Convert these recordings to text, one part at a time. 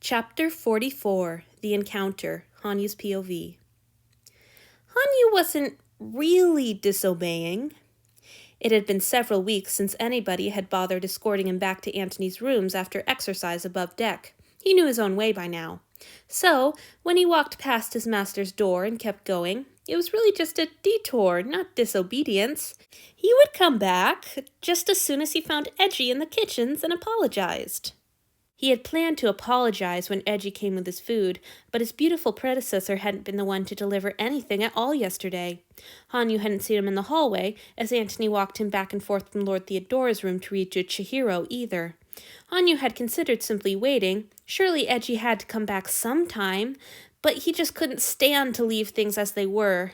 Chapter 44, The Encounter, Hanyu's POV. Hanyu wasn't really disobeying. It had been several weeks since anybody had bothered escorting him back to Antony's rooms after exercise above deck. He knew his own way by now. So, when he walked past his master's door and kept going, it was really just a detour, not disobedience. He would come back just as soon as he found Edgy in the kitchens and apologized. He had planned to apologize when Edgy came with his food, but his beautiful predecessor hadn't been the one to deliver anything at all yesterday. Hanyu hadn't seen him in the hallway, as Antony walked him back and forth from Lord Theodora's room to read to Chihiro either. Hanyu had considered simply waiting. Surely Edgy had to come back sometime, but he just couldn't stand to leave things as they were.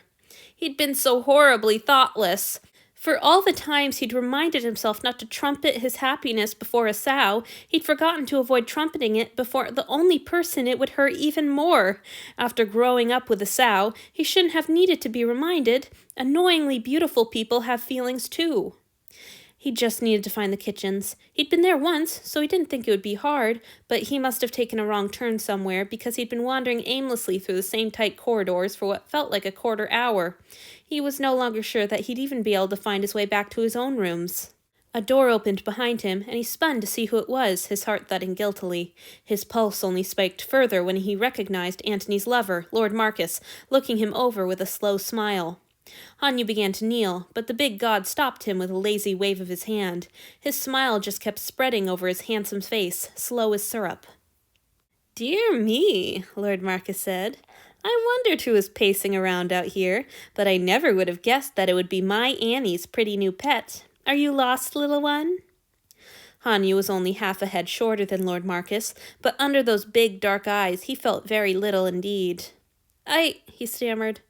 He'd been so horribly thoughtless. For all the times he'd reminded himself not to trumpet his happiness before Asao, he'd forgotten to avoid trumpeting it before the only person it would hurt even more. After growing up with Asao, he shouldn't have needed to be reminded. Annoyingly beautiful people have feelings too. He just needed to find the kitchens. He'd been there once, so he didn't think it would be hard, but he must have taken a wrong turn somewhere because he'd been wandering aimlessly through the same tight corridors for what felt like a quarter hour. He was no longer sure that he'd even be able to find his way back to his own rooms. A door opened behind him, and he spun to see who it was, his heart thudding guiltily. His pulse only spiked further when he recognized Antony's lover, Lord Marcus, looking him over with a slow smile. Hanyu began to kneel, but the big god stopped him with a lazy wave of his hand. His smile just kept spreading over his handsome face, slow as syrup. "Dear me," Lord Marcus said. "I wondered who was pacing around out here, but I never would have guessed that it would be my Annie's pretty new pet. Are you lost, little one?" Hanyu was only half a head shorter than Lord Marcus, but under those big dark eyes he felt very little indeed. He stammered.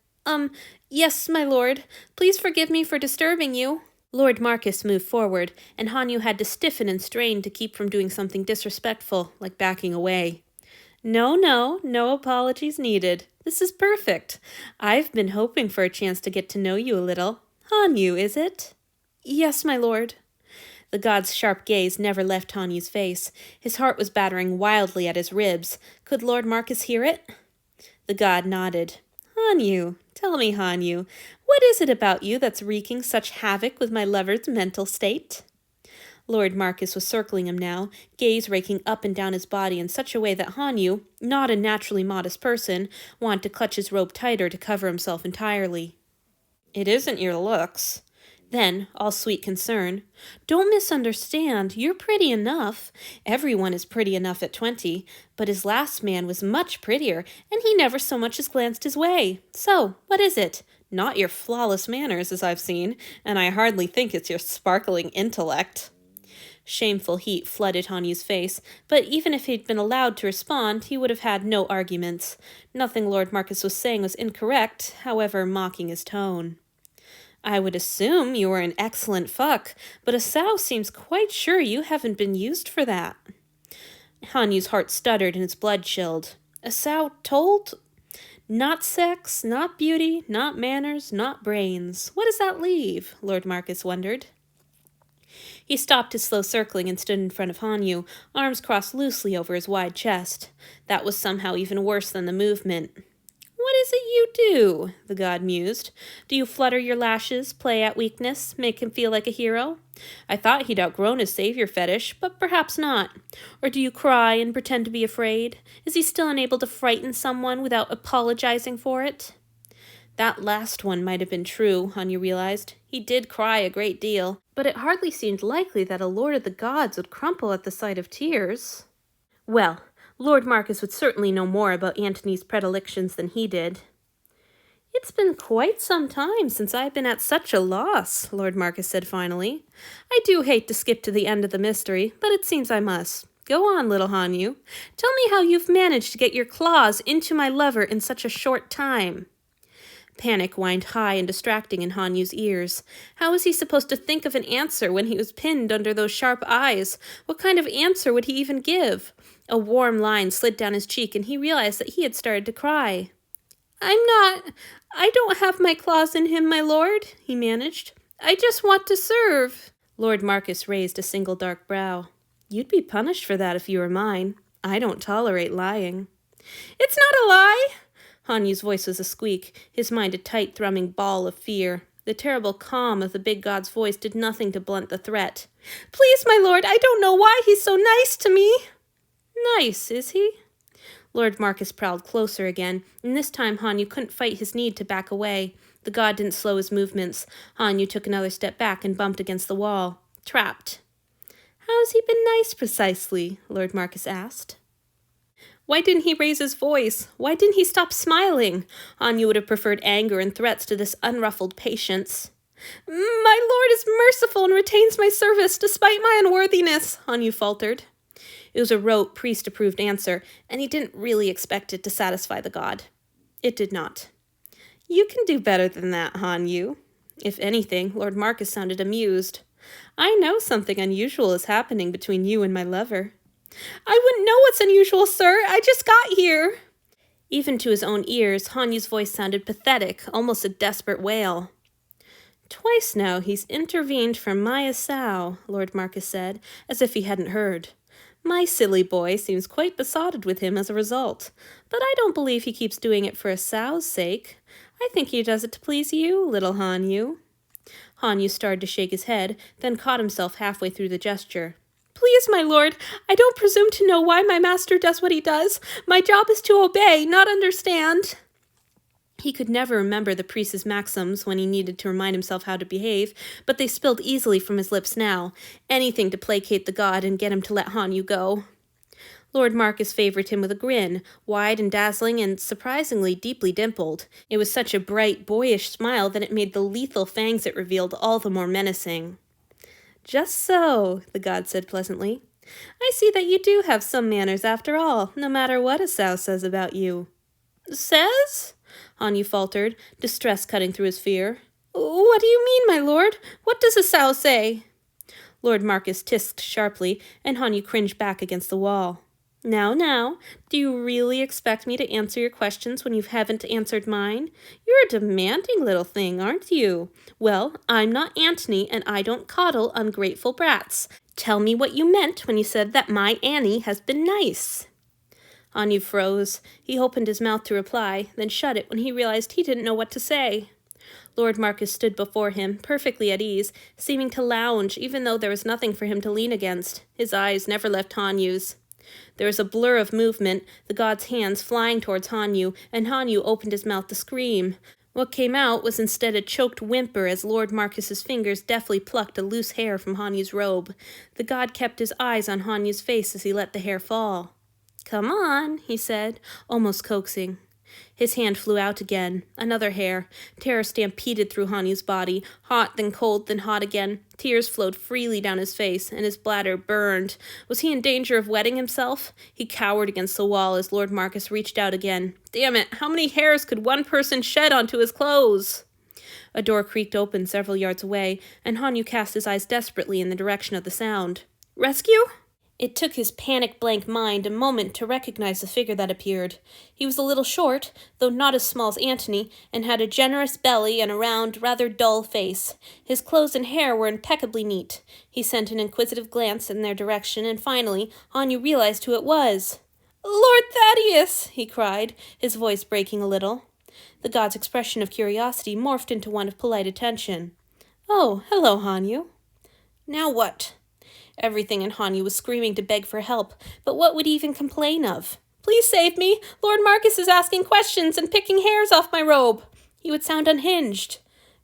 Yes, my lord. Please forgive me for disturbing you." Lord Marcus moved forward, and Hanyu had to stiffen and strain to keep from doing something disrespectful, like backing away. No apologies needed. This is perfect. I've been hoping for a chance to get to know you a little. Hanyu, is it? "Yes, my lord." The god's sharp gaze never left Hanyu's face. His heart was battering wildly at his ribs. Could Lord Marcus hear it? The god nodded. "Hanyu, tell me, Hanyu, what is it about you that's wreaking such havoc with my lover's mental state?" Lord Marcus was circling him now, gaze raking up and down his body in such a way that Hanyu, not a naturally modest person, wanted to clutch his robe tighter to cover himself entirely. "It isn't your looks." Then, all sweet concern, "Don't misunderstand, you're pretty enough. Everyone is pretty enough at 20, but his last man was much prettier, and he never so much as glanced his way. So, what is it? Not your flawless manners, as I've seen, and I hardly think it's your sparkling intellect." Shameful heat flooded Hanyu's face, but even if he'd been allowed to respond, he would have had no arguments. Nothing Lord Marcus was saying was incorrect, however mocking his tone. "I would assume you were an excellent fuck, but Asao seems quite sure you haven't been used for that." Hanyu's heart stuttered and his blood chilled. Asao told? Not sex, not beauty, not manners, not brains. What does that leave? Lord Marcus wondered. He stopped his slow circling and stood in front of Hanyu, arms crossed loosely over his wide chest. That was somehow even worse than the movement. "What is it you do?" the god mused. "Do you flutter your lashes, play at weakness, make him feel like a hero? I thought he'd outgrown his savior fetish, but perhaps not. Or do you cry and pretend to be afraid? Is he still unable to frighten someone without apologizing for it?" That last one might have been true, Hanyu realized. He did cry a great deal, but it hardly seemed likely that a lord of the gods would crumple at the sight of tears. Well, Lord Marcus would certainly know more about Antony's predilections than he did. "It's been quite some time since I've been at such a loss," Lord Marcus said finally. "I do hate to skip to the end of the mystery, but it seems I must. Go on, little Hanyu. Tell me how you've managed to get your claws into my lover in such a short time." Panic whined high and distracting in Hanyu's ears. How was he supposed to think of an answer when he was pinned under those sharp eyes? What kind of answer would he even give? A warm line slid down his cheek, and he realized that he had started to cry. I don't have my claws in him, my lord," he managed. "I just want to serve." Lord Marcus raised a single dark brow. "You'd be punished for that if you were mine." I don't tolerate lying. It's not a lie! Hanyu's voice was a squeak, his mind a tight, thrumming ball of fear. The terrible calm of the big god's voice did nothing to blunt the threat. Please, my lord, I don't know why he's so nice to me. Nice, is he? Lord Marcus prowled closer again, and this time Hanyu couldn't fight his need to back away. The god didn't slow his movements. Hanyu took another step back and bumped against the wall. Trapped. How's he been nice precisely? Lord Marcus asked. Why didn't he raise his voice? Why didn't he stop smiling? Hanyu would have preferred anger and threats to this unruffled patience. My lord is merciful and retains my service despite my unworthiness, Hanyu faltered. It was a rote, priest-approved answer, and he didn't really expect it to satisfy the god. It did not. You can do better than that, Hanyu. If anything, Lord Marcus sounded amused. I know something unusual is happening between you and my lover. I wouldn't know what's unusual, sir. I just got here. Even to his own ears, Hanyu's voice sounded pathetic, almost a desperate wail. Twice now he's intervened for Maya Sao, Lord Marcus said, as if he hadn't heard. My silly boy seems quite besotted with him as a result, but I don't believe he keeps doing it for a sow's sake. I think he does it to please you, little Hanyu. Hanyu started to shake his head, then caught himself halfway through the gesture. Please, my lord, I don't presume to know why my master does what he does. My job is to obey, not understand. He could never remember the priest's maxims when he needed to remind himself how to behave, but they spilled easily from his lips now, anything to placate the god and get him to let Hanyu go. Lord Marcus favored him with a grin, wide and dazzling and surprisingly deeply dimpled. It was such a bright, boyish smile that it made the lethal fangs it revealed all the more menacing. Just so, the god said pleasantly. I see that you do have some manners after all, no matter what a sow says about you. Says? Hanyu faltered, distress cutting through his fear. What do you mean, my lord? What does a sow say? Lord Marcus tisked sharply, and Hanyu cringed back against the wall. Now, do you really expect me to answer your questions when you haven't answered mine? You're a demanding little thing, aren't you? Well, I'm not Antony, and I don't coddle ungrateful brats. Tell me what you meant when you said that my Annie has been nice. Hanyu froze. He opened his mouth to reply, then shut it when he realized he didn't know what to say. Lord Marcus stood before him, perfectly at ease, seeming to lounge even though there was nothing for him to lean against. His eyes never left Hanyu's. There was a blur of movement, the god's hands flying towards Hanyu, and Hanyu opened his mouth to scream. What came out was instead a choked whimper as Lord Marcus's fingers deftly plucked a loose hair from Hanyu's robe. The god kept his eyes on Hanyu's face as he let the hair fall. Come on, he said, almost coaxing. His hand flew out again. Another hair. Terror stampeded through Hanyu's body, hot, then cold, then hot again. Tears flowed freely down his face, and his bladder burned. Was he in danger of wetting himself? He cowered against the wall as Lord Marcus reached out again. Damn it, how many hairs could one person shed onto his clothes? A door creaked open several yards away, and Hanyu cast his eyes desperately in the direction of the sound. Rescue? It took his panic-blank mind a moment to recognize the figure that appeared. He was a little short, though not as small as Antony, and had a generous belly and a round, rather dull face. His clothes and hair were impeccably neat. He sent an inquisitive glance in their direction, and finally, Hanyu realized who it was. Lord Thaddeus! He cried, his voice breaking a little. The god's expression of curiosity morphed into one of polite attention. Oh, hello, Hanyu. Now what? Everything in Hanyu was screaming to beg for help, but what would he even complain of? Please save me! Lord Marcus is asking questions and picking hairs off my robe! He would sound unhinged.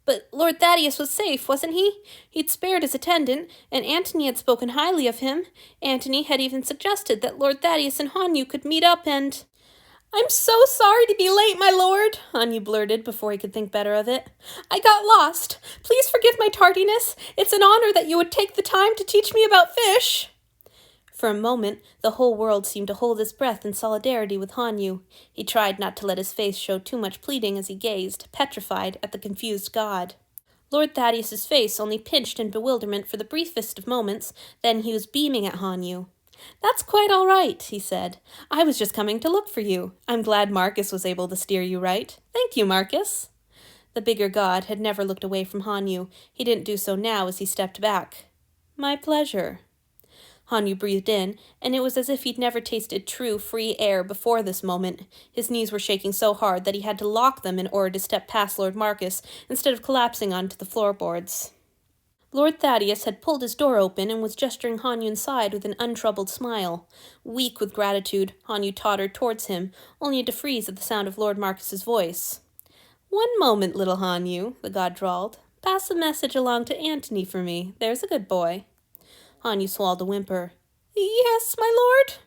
But Lord Thaddeus was safe, wasn't he? He'd spared his attendant, and Antony had spoken highly of him. Antony had even suggested that Lord Thaddeus and Hanyu could meet up and... I'm so sorry to be late, my lord, Hanyu blurted before he could think better of it. I got lost. Please forgive my tardiness. It's an honor that you would take the time to teach me about fish. For a moment, the whole world seemed to hold its breath in solidarity with Hanyu. He tried not to let his face show too much pleading as he gazed, petrified, at the confused god. Lord Thaddeus's face only pinched in bewilderment for the briefest of moments, then he was beaming at Hanyu. That's quite all right, he said. I was just coming to look for you. I'm glad Marcus was able to steer you right. Thank you, Marcus. The bigger god had never looked away from Hanyu. He didn't do so now as he stepped back. My pleasure. Hanyu breathed in, and it was as if he'd never tasted true, free air before this moment. His knees were shaking so hard that he had to lock them in order to step past Lord Marcus, instead of collapsing onto the floorboards. Lord Thaddeus had pulled his door open and was gesturing Hanyu inside with an untroubled smile. Weak with gratitude, Hanyu tottered towards him, only to freeze at the sound of Lord Marcus's voice. "One moment, little Hanyu," the god drawled. "Pass a message along to Antony for me. There's a good boy." Hanyu swallowed a whimper. "Yes, my lord?"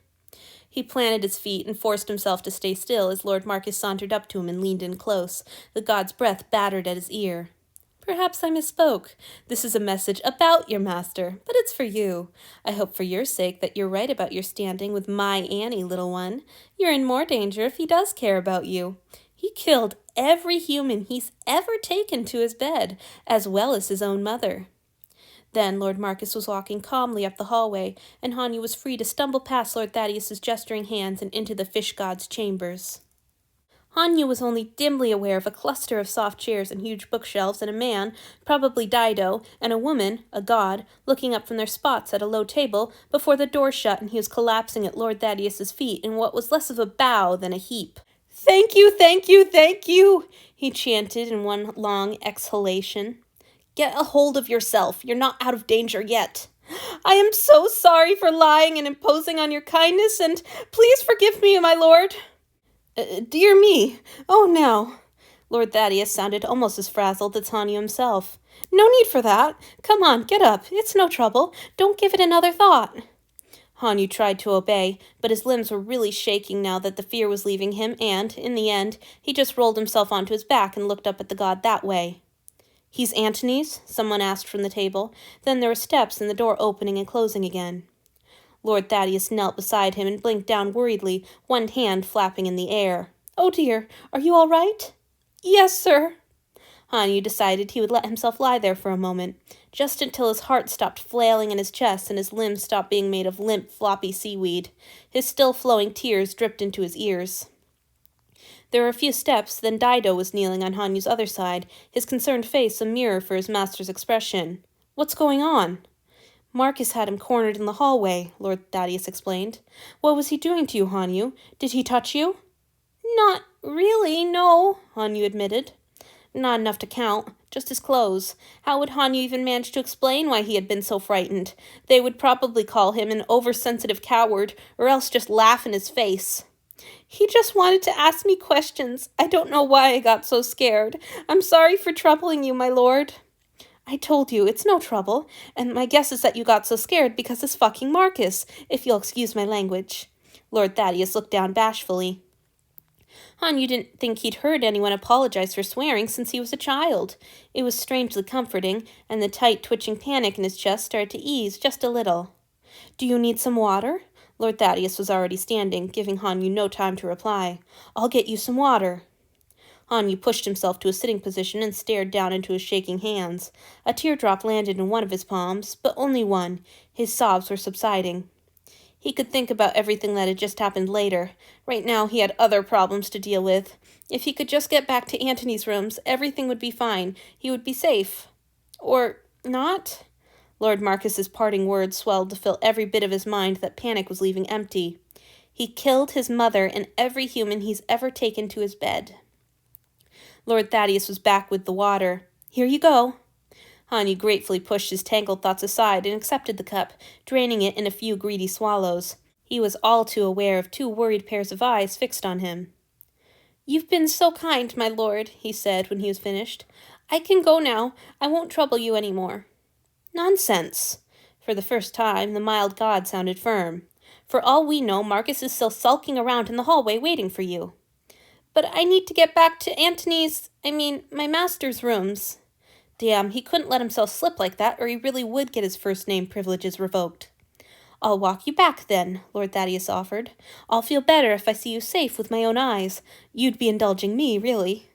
He planted his feet and forced himself to stay still as Lord Marcus sauntered up to him and leaned in close, the god's breath battered at his ear. "Perhaps I misspoke. This is a message about your master, but it's for you. I hope for your sake that you're right about your standing with my Annie, little one. You're in more danger if he does care about you. He killed every human he's ever taken to his bed, as well as his own mother." Then Lord Marcus was walking calmly up the hallway, and Hanyu was free to stumble past Lord Thaddeus's gesturing hands and into the fish god's chambers. Hanyu was only dimly aware of a cluster of soft chairs and huge bookshelves and a man, probably Dido, and a woman, a god, looking up from their spots at a low table before the door shut and he was collapsing at Lord Thaddeus's feet in what was less of a bow than a heap. "Thank you, thank you, thank you," he chanted in one long exhalation. "Get a hold of yourself. You're not out of danger yet. I am so sorry for lying and imposing on your kindness, and please forgive me, my lord." Dear me. Oh, now." Lord Thaddeus sounded almost as frazzled as Hanyu himself. "No need for that. Come on, get up. It's no trouble. Don't give it another thought." Hanyu tried to obey, but his limbs were really shaking now that the fear was leaving him, and, in the end, he just rolled himself onto his back and looked up at the god that way. "He's Antony's?" someone asked from the table. Then there were steps and the door opening and closing again. Lord Thaddeus knelt beside him and blinked down worriedly, one hand flapping in the air. "Oh dear, are you all right?" "Yes, sir." Hanyu decided he would let himself lie there for a moment, just until his heart stopped flailing in his chest and his limbs stopped being made of limp, floppy seaweed. His still-flowing tears dripped into his ears. There were a few steps, then Dido was kneeling on Hanyu's other side, his concerned face a mirror for his master's expression. "What's going on?" "Marcus had him cornered in the hallway," Lord Thaddeus explained. "What was he doing to you, Hanyu? Did he touch you?" "Not really, no," Hanyu admitted. "Not enough to count. Just his clothes. How would Hanyu even manage to explain why he had been so frightened? They would probably call him an oversensitive coward, or else just laugh in his face." "He just wanted to ask me questions. I don't know why I got so scared. I'm sorry for troubling you, my lord." "I told you, it's no trouble, and my guess is that you got so scared because it's fucking Marcus, if you'll excuse my language." Lord Thaddeus looked down bashfully. Hanyu didn't think he'd heard anyone apologize for swearing since he was a child. It was strangely comforting, and the tight, twitching panic in his chest started to ease just a little. "Do you need some water?" Lord Thaddeus was already standing, giving Hanyu no time to reply. "I'll get you some water." Hanyu pushed himself to a sitting position and stared down into his shaking hands. A teardrop landed in one of his palms, but only one. His sobs were subsiding. He could think about everything that had just happened later. Right now he had other problems to deal with. If he could just get back to Antony's rooms, everything would be fine. He would be safe. Or not? Lord Marcus's parting words swelled to fill every bit of his mind that panic was leaving empty. He killed his mother and every human he's ever taken to his bed. Lord Thaddeus was back with the water. "Here you go." Hanyu gratefully pushed his tangled thoughts aside and accepted the cup, draining it in a few greedy swallows. He was all too aware of two worried pairs of eyes fixed on him. "You've been so kind, my lord," he said when he was finished. "I can go now. I won't trouble you any more." "Nonsense." For the first time, the mild god sounded firm. "For all we know, Marcus is still sulking around in the hallway waiting for you." "But I need to get back to my master's rooms." Damn, he couldn't let himself slip like that, or he really would get his first name privileges revoked. "I'll walk you back, then," Lord Thaddeus offered. "I'll feel better if I see you safe with my own eyes. You'd be indulging me, really."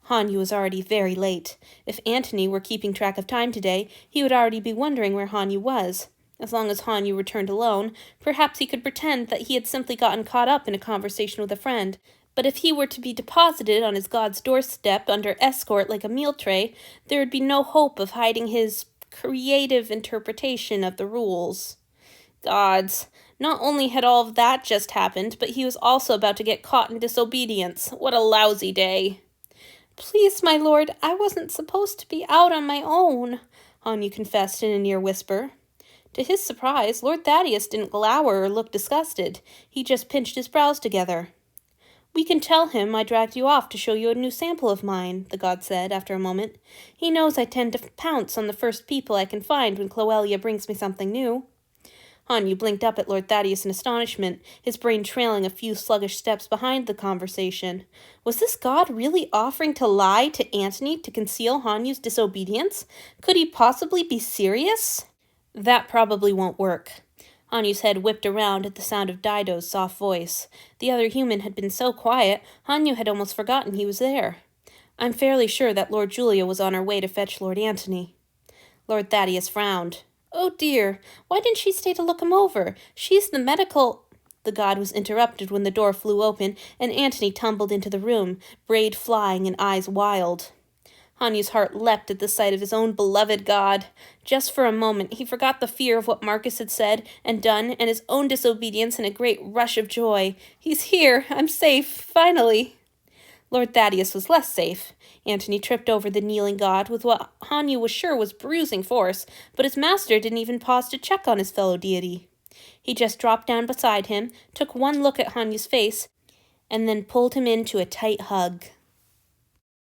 Hanyu was already very late. If Antony were keeping track of time today, he would already be wondering where Hanyu was. As long as Hanyu returned alone, perhaps he could pretend that he had simply gotten caught up in a conversation with a friend. But if he were to be deposited on his god's doorstep under escort like a meal tray, there would be no hope of hiding his creative interpretation of the rules. Gods. Not only had all of that just happened, but he was also about to get caught in disobedience. What a lousy day. Please, my lord, I wasn't supposed to be out on my own, Hanyu confessed in a near whisper. To his surprise, Lord Thaddeus didn't glower or look disgusted. He just pinched his brows together. We can tell him I dragged you off to show you a new sample of mine, the god said after a moment. He knows I tend to pounce on the first people I can find when Cloelia brings me something new. Hanyu blinked up at Lord Thaddeus in astonishment, his brain trailing a few sluggish steps behind the conversation. Was this god really offering to lie to Antony to conceal Hanyu's disobedience? Could he possibly be serious? That probably won't work. Hanyu's head whipped around at the sound of Dido's soft voice. The other human had been so quiet, Hanyu had almost forgotten he was there. I'm fairly sure that Lord Julia was on her way to fetch Lord Antony. Lord Thaddeus frowned. Oh dear, why didn't she stay to look him over? She's the medical... The god was interrupted when the door flew open and Antony tumbled into the room, braid flying and eyes wild. Hanyu's heart leapt at the sight of his own beloved god. Just for a moment he forgot the fear of what Marcus had said and done and his own disobedience in a great rush of joy. He's here! I'm safe! Finally! Lord Thaddeus was less safe. Antony tripped over the kneeling god with what Hanyu was sure was bruising force, but his master didn't even pause to check on his fellow deity. He just dropped down beside him, took one look at Hanyu's face, and then pulled him into a tight hug.